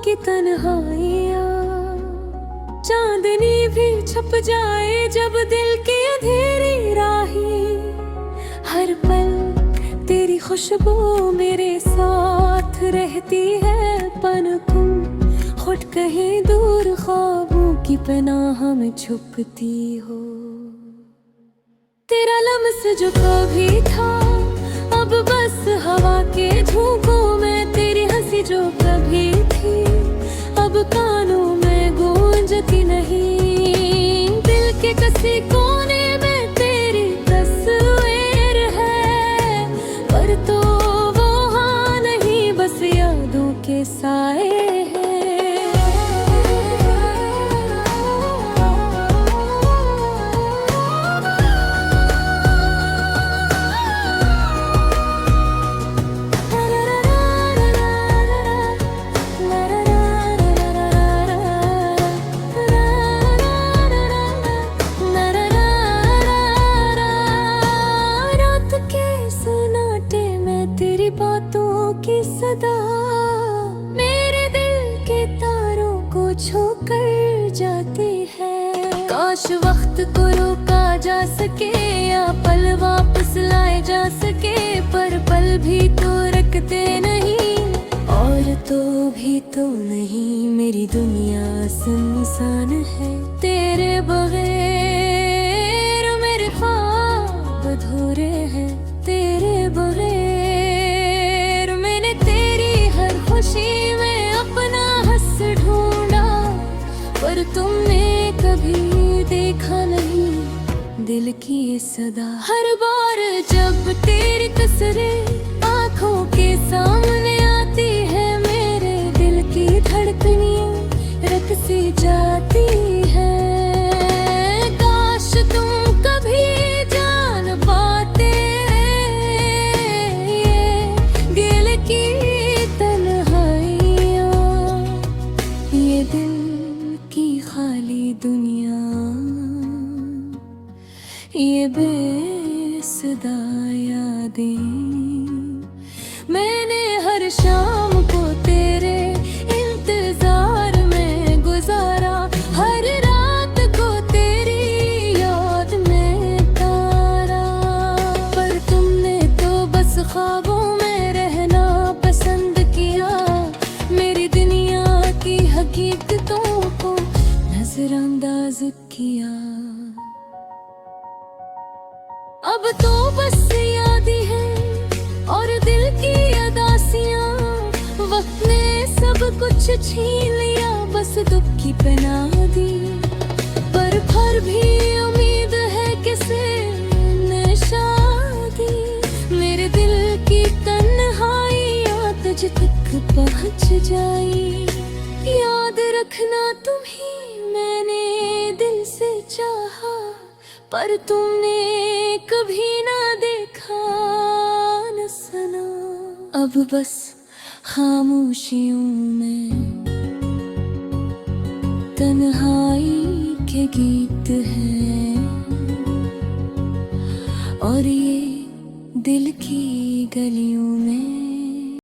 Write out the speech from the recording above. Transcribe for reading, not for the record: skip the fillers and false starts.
की तन्हाइयाँ। चांदनी भी छप जाए जब दिल की अंधेरी राही। हर पल तेरी खुशबू मेरे साथ रहती है, पनखों खुद कहीं दूर ख्वाबों की पनाह में छुपती हो। तेरा लम्स जो कभी था अब बस हवा के झोंकों में, तेरी हंसी जो कभी थी अब कानों में गूंजती नहीं। दिल के किसी कोने में तेरी तस्वीर है, पर तो वो हाँ नहीं बस यादों के साए हैं। बातों की सदा मेरे दिल के तारों को छू कर जाती है। काश वक्त को रोका जा सके या पल वापस लाए जा सके, पर पल भी तो रखते नहीं और तो भी तो नहीं। मेरी दुनिया सुनसान है तेरे बगैर, मेरे ख्वाब अधूरे हैं तेरे बगैर। खुशी में अपना हंस ढूंढा, पर तुमने कभी देखा नहीं दिल की ये सदा। हर बार जब तेरी तस्वीर आंखों के सामने आती है, मेरे दिल की धड़कनें रख सी जाती है। काश तुम कभी जान पाते ये दिल की खाली दुनिया, ये बेसुदा यादें। मैंने हर शाम को तेरे इंतजार में गुजारा, हर रात को तेरी याद में तारा, पर तुमने तो बस ख्वाबों में रहना पसंद किया। मेरी दुनिया की हकीकतों को नजरअंदाज किया। अब तो बस याद है और दिल की अदासियां, वक्त ने सब कुछ छीन लिया, बस दुख की पनाह दी। पर फिर भी उम्मीद है किसे ने शादी, मेरे दिल की तन्हाइयां तुझ तक पहुंच जाई। याद रखना तुम्ही मैंने दिल से चाहा, पर तुमने कभी ना देखा न सना। अब बस खामोशियों में तन्हाई के गीत हैं, और ये दिल की गलियों में